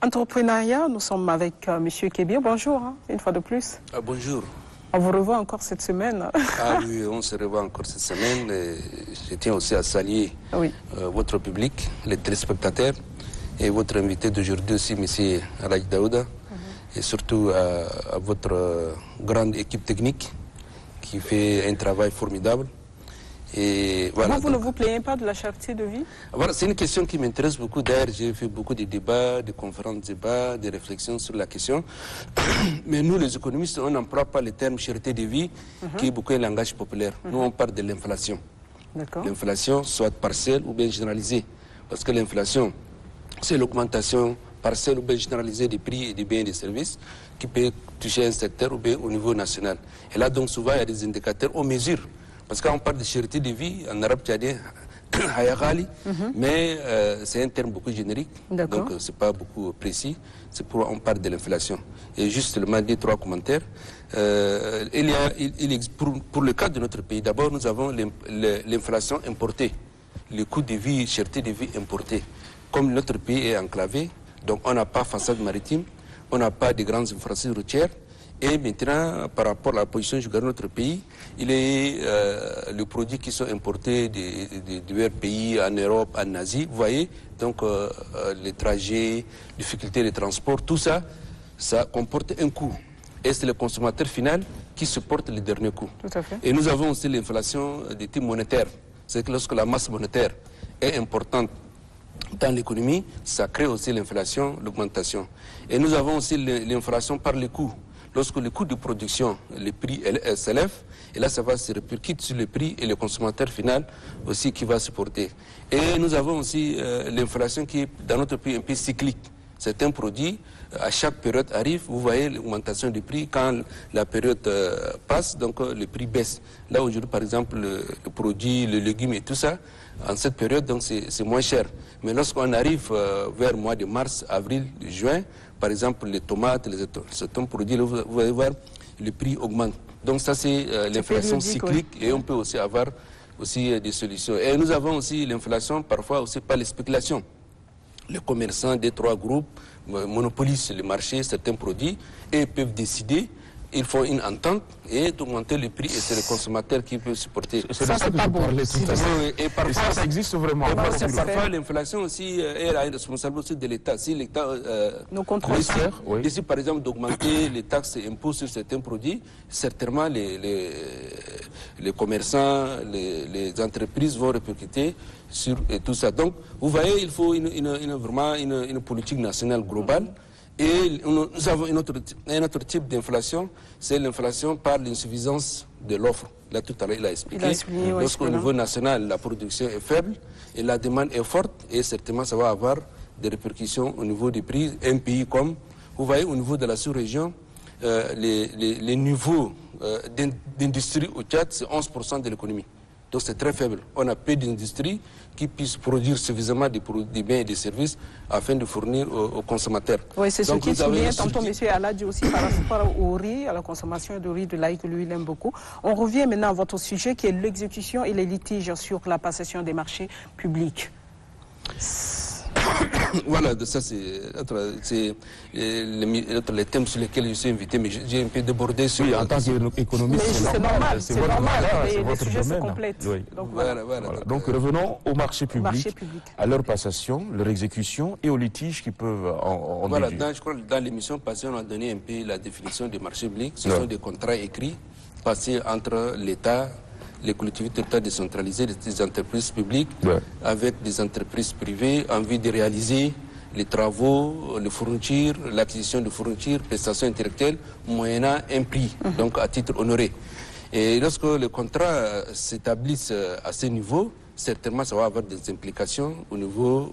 Entrepreneuriat, nous sommes avec M. Kébir. Bonjour, une fois de plus. Bonjour. On vous revoit encore cette semaine. Ah oui, on se revoit encore cette semaine. Et je tiens aussi à saluer votre public, les téléspectateurs, et votre invité d'aujourd'hui aussi, M. Alhaji Daouda, et surtout à votre grande équipe technique qui fait un travail formidable. Et voilà, vous ne vous plaignez pas de la cherté de vie? Voilà, c'est une question qui m'intéresse beaucoup. D'ailleurs, j'ai fait beaucoup de débats, de conférences de débats, de réflexions sur la question. Mais nous, les économistes, on n'emploie pas le terme cherté de vie, qui est beaucoup un langage populaire. Nous, on parle de l'inflation. L'inflation, soit partielle ou bien généralisée. Parce que l'inflation, c'est l'augmentation partielle ou bien généralisée des prix et des biens et des services qui peut toucher un secteur ou bien au niveau national. Et là, donc, souvent, il y a des indicateurs, on mesure. Parce qu'on parle de cherté de vie, en arabe tu as dit hayagali, mais c'est un terme beaucoup générique, donc c'est pas beaucoup précis, c'est pour on parle de l'inflation. Et juste seulement deux, trois commentaires. Pour le cas de notre pays, d'abord nous avons l'inflation importée, le coût de vie, cherté de vie importée. Comme notre pays est enclavé, donc on n'a pas façade maritime, on n'a pas de grandes infrastructures routières. Et maintenant, par rapport à la position géographique de notre pays, il est les produits qui sont importés de divers pays en Europe, en Asie. Vous voyez, donc les trajets, difficultés de transport, tout ça, ça comporte un coût. Et c'est le consommateur final qui supporte le dernier coût. Tout à fait. Et nous avons aussi l'inflation de type monétaire. C'est que lorsque la masse monétaire est importante dans l'économie, ça crée aussi l'inflation, l'augmentation. Et nous avons aussi l'inflation par les coûts. Lorsque le coût de production, les prix s'élèvent, et là ça va se répercuter sur le prix et le consommateur final aussi qui va supporter. Et nous avons aussi l'inflation qui est dans notre pays un peu cyclique. Certains produits, à chaque période arrive, vous voyez l'augmentation du prix. Quand la période passe, donc le prix baisse. Là aujourd'hui par exemple, le produit, le légume et tout ça, en cette période donc c'est moins cher. Mais lorsqu'on arrive vers le mois de mars, avril, juin, par exemple les tomates, certains produits, vous allez voir, le prix augmente. Donc ça c'est l'inflation cyclique et on peut aussi avoir aussi des solutions. Et nous avons aussi l'inflation parfois aussi par les spéculations. Les commerçants des trois groupes monopolisent le marché, certains produits, et peuvent décider, ils font une entente et d'augmenter le prix, et c'est le consommateur qui peut supporter. Ça, c'est pas bon. Et parfois, ça existe vraiment. Parfois, l'inflation aussi est la responsabilité de l'État. Si l'État décide, par exemple, d'augmenter les taxes et impôts sur certains produits, certainement les commerçants, les entreprises vont répercuter sur tout ça. Donc, vous voyez, il faut vraiment une politique nationale globale. Et nous avons un autre type d'inflation, c'est l'inflation par l'insuffisance de l'offre. Là, tout à l'heure, il a expliqué. Lorsqu'au niveau national, la production est faible et la demande est forte, et certainement, ça va avoir des répercussions au niveau des prix. Un pays comme, vous voyez, au niveau de la sous-région, les niveaux d'industrie au Tchad, c'est 11% de l'économie. Donc c'est très faible. On a peu d'industries qui puissent produire suffisamment de biens et de services afin de fournir aux consommateurs. Oui, c'est ce qui souligne tantôt M. Aladji aussi par rapport au riz, à la consommation de riz de l'ail que lui il aime beaucoup. On revient maintenant à votre sujet qui est l'exécution et les litiges sur la passation des marchés publics. Voilà, ça c'est les thèmes sur lesquels je suis invité, mais j'ai un peu débordé sur... Oui, en tant qu'économiste, c'est normal, les sujets se complètent. Oui. Donc, voilà. Donc revenons au marché public, à leur passation, leur exécution et aux litiges qui peuvent en voilà, je crois que dans l'émission passée, on a donné un peu la définition des marchés publics. Ce sont des contrats écrits passés entre l'État, les collectivités décentralisées, des entreprises publiques, avec des entreprises privées en vue de réaliser les travaux, les fournitures, l'acquisition de fournitures, prestations intellectuelles, moyennant un prix, donc à titre honoré. Et lorsque les contrats s'établissent à ce niveau, certainement ça va avoir des implications au niveau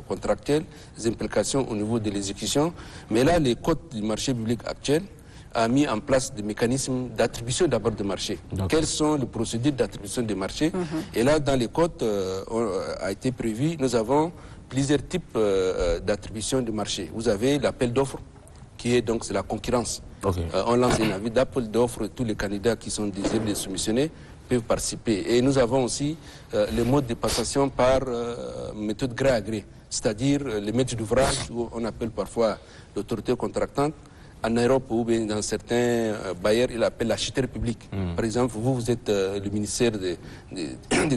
contractuel, des implications au niveau de l'exécution. Mais là, les codes du marché public actuel a mis en place des mécanismes d'attribution d'abord de marché. Quelles sont les procédures d'attribution des marchés? Et là, dans les codes, a été prévu, nous avons plusieurs types d'attribution de marché. Vous avez l'appel d'offres, qui est donc la concurrence. On lance un avis d'appel d'offres, tous les candidats qui sont désireux de soumissionner peuvent participer. Et nous avons aussi le mode de passation par méthode gré à gré, c'est-à-dire les maîtres d'ouvrage, où on appelle parfois l'autorité contractante. En Europe ou bien dans certains bailleurs, il appelle l'acheteur public. Par exemple, vous êtes le ministère des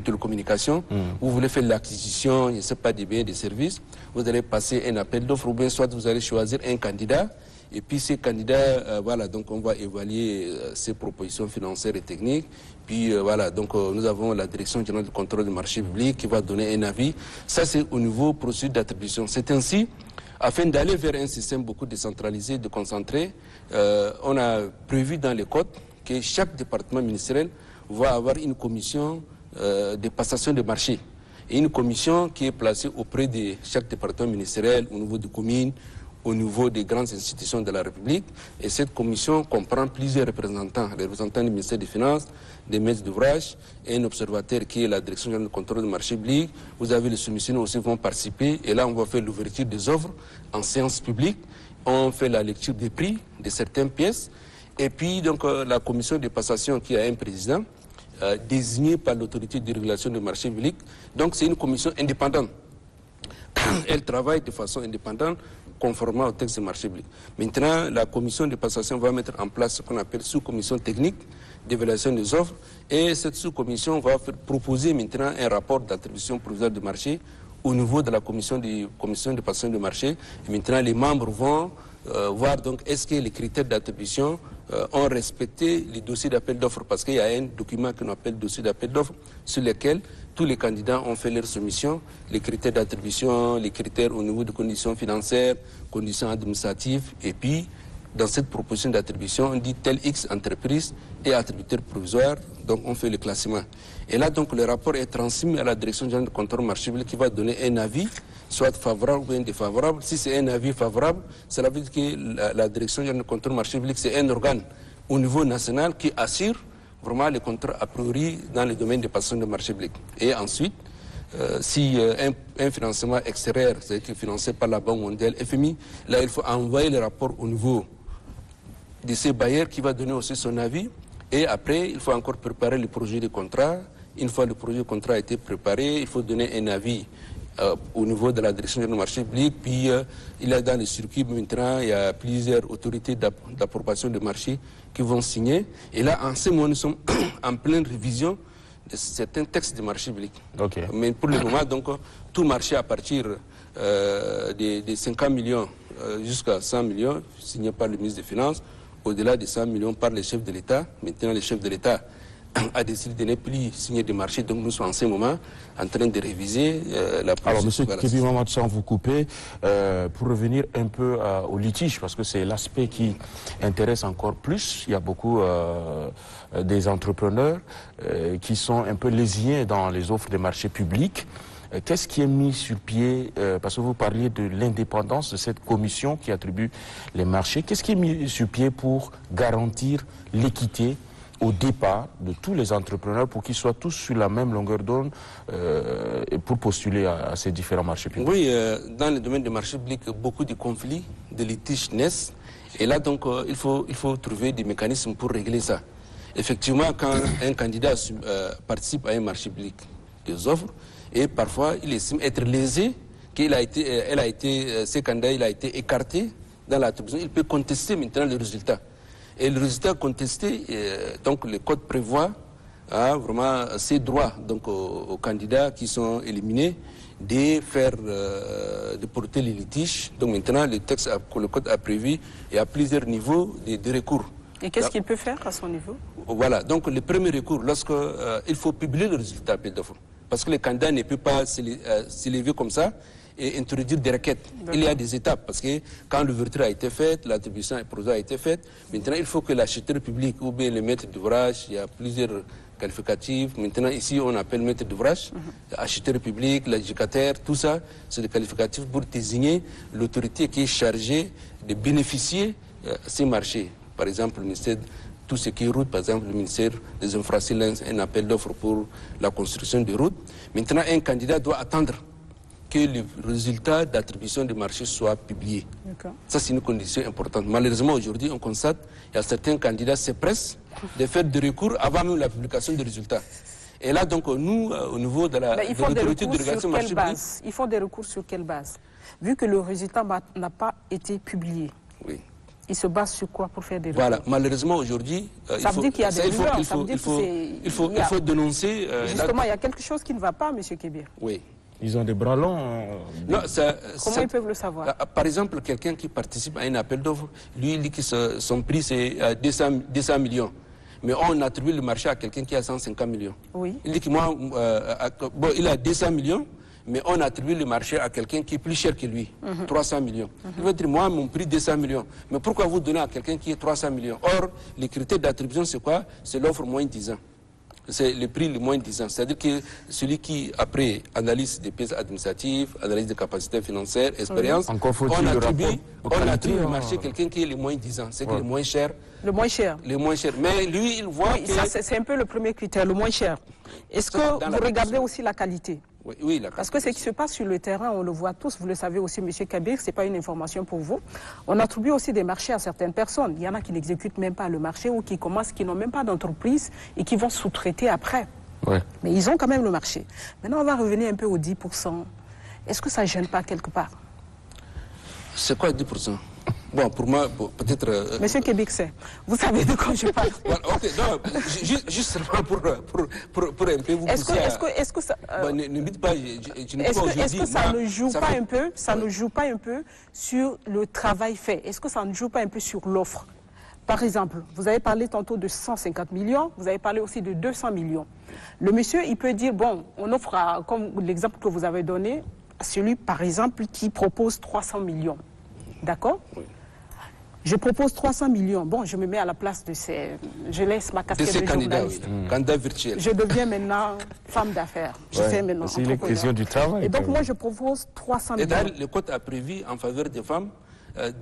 télécommunications, vous voulez faire l'acquisition, je ne sais pas, des biens et des services, vous allez passer un appel d'offres ou bien soit vous allez choisir un candidat. Et puis ces candidats, voilà, donc on va évaluer ses propositions financières et techniques. Puis voilà, donc nous avons la direction générale du contrôle du marché public qui va donner un avis. Ça, c'est au niveau procédure d'attribution. C'est ainsi, afin d'aller vers un système beaucoup décentralisé, déconcentré, on a prévu dans les codes que chaque département ministériel va avoir une commission de passation de marché. Et une commission qui est placée auprès de chaque département ministériel, au niveau des communes, au niveau des grandes institutions de la République. Et cette commission comprend plusieurs représentants, les représentants du ministère des Finances, des maîtres d'ouvrage et un observateur qui est la direction générale de contrôle du marché public. Vous avez les soumissionnaires aussi qui vont participer. Et là, on va faire l'ouverture des offres en séance publique. On fait la lecture des prix de certaines pièces. Et puis, donc, la commission de passation qui a un président désigné par l'autorité de régulation du marché public. Donc, c'est une commission indépendante. Elle travaille de façon indépendante, conformément au texte du marché public. Maintenant, la commission de passation va mettre en place ce qu'on appelle sous-commission technique d'évaluation des offres. Et cette sous-commission va proposer maintenant un rapport d'attribution provisoire de marché au niveau de la commission de passation de marché. Et maintenant, les membres vont voir donc est-ce que les critères d'attribution ont respecté les dossiers d'appel d'offres, parce qu'il y a un document qu'on appelle dossier d'appel d'offres sur lequel tous les candidats ont fait leur soumission, les critères d'attribution, les critères au niveau des conditions financières, conditions administratives, et puis dans cette proposition d'attribution, on dit tel X entreprise et attributeur provisoire, donc on fait le classement. Et là, donc, le rapport est transmis à la direction générale de contrôle marché public qui va donner un avis, soit favorable ou bien défavorable. Si c'est un avis favorable, cela veut dire que la direction générale de contrôle marché public, c'est un organe au niveau national qui assure vraiment les contrats a priori dans le domaine des passations de marché public. Et ensuite, si un financement extérieur, c'est-à-dire financé par la Banque mondiale, FMI, là, il faut envoyer le rapport au niveau de ces bailleurs qui va donner aussi son avis. Et après, il faut encore préparer le projet de contrat. Une fois le projet de contrat a été préparé, il faut donner un avis au niveau de la direction du marché public. Puis, il y a dans le circuit maintenant, il y a plusieurs autorités d'approbation de marché qui vont signer. Et là, en ce moment, nous sommes en pleine révision de certains textes de marché public. Okay. Mais pour le moment, donc, tout marché à partir de 50 millions jusqu'à 100 millions, signé par le ministre des Finances, au-delà de 100 millions par les chefs de l'État. Maintenant, les chefs de l'État a décidé de ne plus signer des marchés, donc nous sommes en ce moment en train de réviser la procédure. Alors, M. Kébi Mamadou, sans vous couper, pour revenir un peu au litige, parce que c'est l'aspect qui intéresse encore plus, il y a beaucoup des entrepreneurs qui sont un peu lésés dans les offres des marchés publics. Qu'est-ce qui est mis sur pied, parce que vous parliez de l'indépendance de cette commission qui attribue les marchés, qu'est-ce qui est mis sur pied pour garantir l'équité au départ de tous les entrepreneurs pour qu'ils soient tous sur la même longueur d'onde pour postuler à ces différents marchés publics? Oui, dans le domaine des marchés publics, beaucoup de conflits, de litiges naissent. Et là, donc, il faut trouver des mécanismes pour régler ça. Effectivement, quand un candidat participe à un marché public des offres, et parfois il estime être lésé, ce candidat il a été écarté dans l'attribution, il peut contester maintenant le résultat. Et le résultat contesté, donc le code prévoit vraiment ses droits donc aux candidats qui sont éliminés de porter les litiges. Donc maintenant, le code a prévu, il y a plusieurs niveaux de recours. Et qu'est-ce qu'il peut faire à son niveau? Voilà, donc le premier recours, il faut publier le résultat appel d'offres. Parce que le candidat ne peut pas s'élever comme ça et introduire des requêtes. Il y a des étapes, parce que quand l'ouverture a été faite, l'attribution provisoire a été faite, maintenant il faut que l'acheteur public ou bien le maître d'ouvrage, il y a plusieurs qualificatifs. Maintenant ici on appelle maître d'ouvrage, acheteur public, l'adjudicateur, tout ça, c'est des qualificatifs pour désigner l'autorité qui est chargée de bénéficier de ces marchés. Par exemple, le ministère tout ce qui est route, par exemple, le ministère des Infrastructures, un appel d'offres pour la construction de routes. Maintenant, un candidat doit attendre que les résultats d'attribution des marchés soient publiés. Ça, c'est une condition importante. Malheureusement, aujourd'hui, on constate qu'il y a certains candidats qui se pressent de faire des recours avant même la publication des résultats. Et là, donc, nous, au niveau de l'autorité de régulation du marché public... Ils font des recours sur quelle base? Vu que le résultat n'a pas été publié. Oui. Ils se basent sur quoi pour faire des recours? Voilà, malheureusement aujourd'hui, ça veut dire qu'il y a des rumeurs, il faut dénoncer... Justement, il y a quelque chose qui ne va pas, M. Kébir. Oui. Ils ont des bras longs. Non, comment ils peuvent le savoir? Par exemple, quelqu'un qui participe à un appel d'offres, lui, il dit que son prix c'est 200 millions. Mais on attribue le marché à quelqu'un qui a 150 millions. Oui. Il dit que moi, il a 200 millions, mais on attribue le marché à quelqu'un qui est plus cher que lui, 300 millions. Il veut dire, moi, mon prix 200 millions. Mais pourquoi vous donnez à quelqu'un qui est 300 millions? Or, les critères d'attribution, c'est quoi? C'est l'offre moins 10 ans. C'est le prix le moins 10 ans. C'est-à-dire que celui qui, après analyse des pièces administratives, analyse des capacités financières, expérience, on attribue le marché à quelqu'un qui est le moins 10 ans. C'est le moins cher. Le moins cher. Le moins cher. Mais lui, il voit que... C'est un peu le premier critère, le moins cher. Est-ce que vous regardez aussi la qualité? Oui, la qualité. Parce que ce qui se passe sur le terrain, on le voit tous, vous le savez aussi, M. Kabir, ce n'est pas une information pour vous. On attribue aussi des marchés à certaines personnes. Il y en a qui n'exécutent même pas le marché ou qui commencent, qui n'ont même pas d'entreprise et qui vont sous-traiter après. Ouais. Mais ils ont quand même le marché. Maintenant, on va revenir un peu aux 10%. Est-ce que ça ne gêne pas quelque part? C'est quoi 10%? Bon, pour moi, peut-être... Monsieur Kébik, vous savez de quoi je parle. Ok, non, juste pour un peu vous pousser Est-ce que ça... ne dites pas, je ne Est-ce que ça ne joue pas un peu, ne joue pas un peu sur le travail fait? Est-ce que ça ne joue pas un peu sur l'offre? Par exemple, vous avez parlé tantôt de 150 millions, vous avez parlé aussi de 200 millions. Le monsieur, il peut dire, bon, on offre, comme l'exemple que vous avez donné, à celui, par exemple, qui propose 300 millions. D'accord? Oui. Je propose 300 millions. Bon, je me mets à la place de ces... Je laisse ma casquette de journaliste. Candidat virtuel. Je deviens maintenant femme d'affaires. Je fais maintenant c'est une question du travail. Et donc, moi, je propose 300 millions. Et d'ailleurs, le code a prévu en faveur des femmes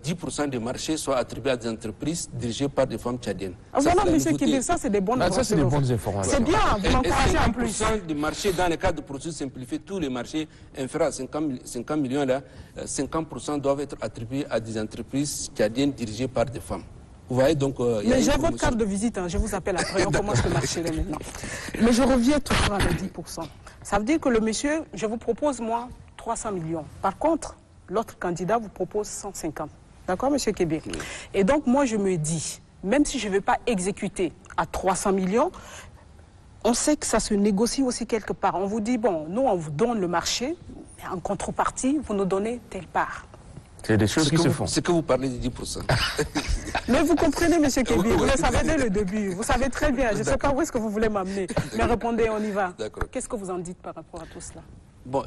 10% des marchés soient attribués à des entreprises dirigées par des femmes tchadiennes. Voilà, M. Kébir, ça c'est des bonnes informations. Ça c'est des bonnes informations. C'est bien, vous m'encouragez en plus. 50% des marchés, dans le cadre de processus simplifié, tous les marchés inférieurs à 50 millions, là, 50% doivent être attribués à des entreprises tchadiennes dirigées par des femmes. Vous voyez donc... Mais j'ai votre carte de visite, hein, je vous appelle après, on commence le marché là maintenant. Mais je reviens toujours à les 10%. Ça veut dire que le monsieur, je vous propose moi 300 millions. Par contre, l'autre candidat vous propose 150. D'accord, M. Kébir? Oui. Et donc, moi, je me dis, même si je ne vais pas exécuter à 300 millions, on sait que ça se négocie aussi quelque part. On vous dit, bon, nous, on vous donne le marché, mais en contrepartie, vous nous donnez telle part. C'est des choses qui se font. C'est que vous parlez de 10%. Mais vous comprenez, M. Kébir, vous le savez dès le début. Vous savez très bien. Je ne sais pas où est-ce que vous voulez m'amener. Mais répondez, on y va. Qu'est-ce que vous en dites par rapport à tout cela? Bon,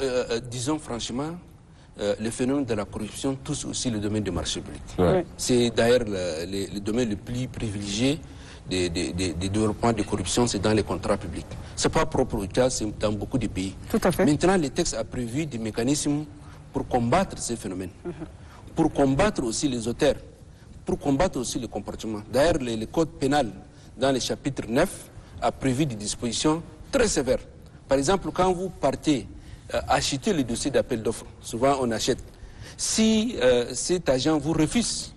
disons franchement... le phénomène de la corruption touche aussi le domaine du marché public. Ouais. C'est d'ailleurs le domaine le plus privilégié des développements de corruption, c'est dans les contrats publics. Ce n'est pas propre au Tchad, c'est dans beaucoup de pays. Tout à fait. Maintenant, le texte a prévu des mécanismes pour combattre ces phénomènes, pour combattre aussi les auteurs, pour combattre aussi le comportement. D'ailleurs, le code pénal, dans le chapitre 9, a prévu des dispositions très sévères. Par exemple, quand vous partez acheter le dossier d'appel d'offres. Souvent, on achète. Si cet agent vous refuse,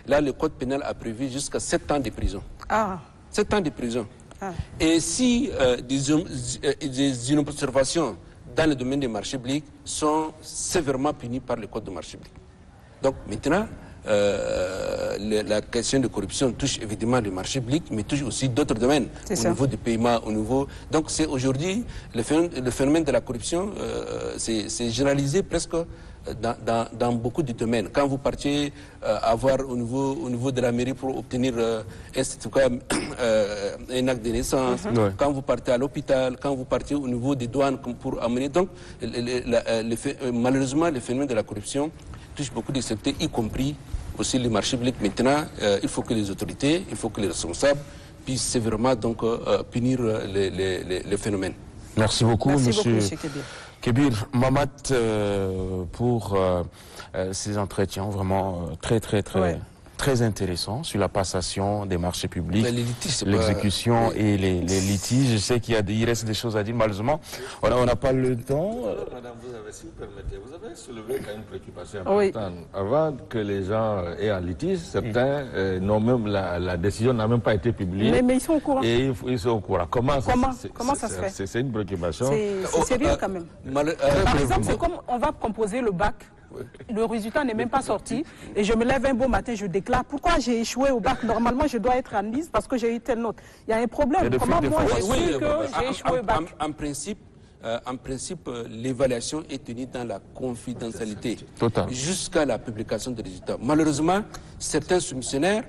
là, le code pénal a prévu jusqu'à 7 ans de prison. Ah. 7 ans de prison. Ah. Et si des inobservations dans le domaine des marchés publics sont sévèrement punies par le code de marché public. Donc, maintenant, la question de corruption touche évidemment le marché public, mais touche aussi d'autres domaines, au niveau des paiements, au niveau... Donc c'est aujourd'hui, le phénomène de la corruption, c'est généralisé presque dans beaucoup de domaines. Quand vous partiez avoir au niveau de la mairie pour obtenir un acte de naissance, quand vous partez à l'hôpital, quand vous partez au niveau des douanes pour amener... Donc, malheureusement, le phénomène de la corruption touche beaucoup de secteurs, y compris aussi les marchés publics. Maintenant, il faut que les autorités, il faut que les responsables puissent sévèrement donc, punir les phénomènes. Merci beaucoup, Monsieur Kébir. Kébir Mamat, pour ces entretiens vraiment très très intéressant sur la passation des marchés publics, l'exécution et les litiges. Je sais il reste des choses à dire, malheureusement. On n'a pas le temps. Madame, si vous permettez, vous avez soulevé quand même une préoccupation importante. Oui. Avant que les gens aient un litige, certains n'ont même la décision n'a même pas été publiée. Mais ils sont au courant. Et ils sont au courant. Comment ça se fait? C'est une préoccupation. C'est sérieux quand même. Par exemple, c'est comme on va composer le bac. Le résultat n'est même pas sorti et je me lève un beau matin, je déclare pourquoi j'ai échoué au bac. Normalement, je dois être admise parce que j'ai eu telle note. Il y a un problème. Comment moi j'ai su que j'ai échoué au bac? En principe, l'évaluation est tenue dans la confidentialité jusqu'à la publication des résultats. Malheureusement, certains soumissionnaires,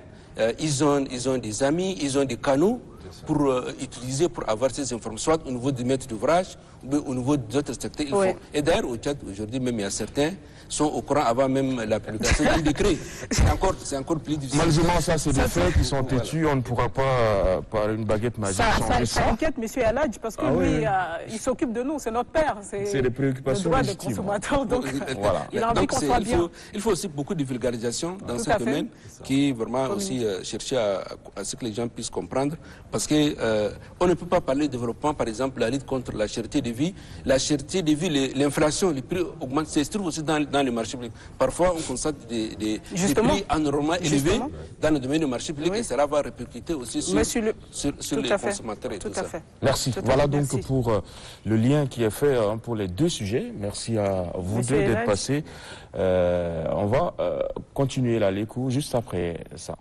ils ont des amis, ils ont des canaux pour utiliser pour avoir ces informations, soit au niveau du maître d'ouvrage ou au niveau d'autres secteurs. Et d'ailleurs, au Tchad, aujourd'hui, même il y a certains sont au courant avant même la publication du décret. C'est encore plus difficile. Malheureusement, ça, c'est des faits qui sont têtus. On ne pourra pas, par une baguette magique, changer ça. Ça inquiète M. Aladj parce que lui, il s'occupe de nous, c'est notre père. C'est des préoccupations le droit des consommateurs. Donc, voilà. Il a envie qu'on soit bien. Il faut aussi beaucoup de vulgarisation dans ce domaine qui est vraiment aussi chercher à ce que les gens puissent comprendre. Parce que on ne peut pas parler de développement, par exemple, la lutte contre la cherté de vie. La cherté de vie, l'inflation, les prix augmentent, ça se trouve aussi dans les marchés publics. Parfois, on constate des prix anormalement élevés dans le domaine du marché public et cela va répercuter aussi sur les consommateurs et tout ça. Merci. Voilà donc pour le lien qui est fait pour les deux sujets. Merci à vous deux d'être passés. On va continuer l'écoute juste après ça.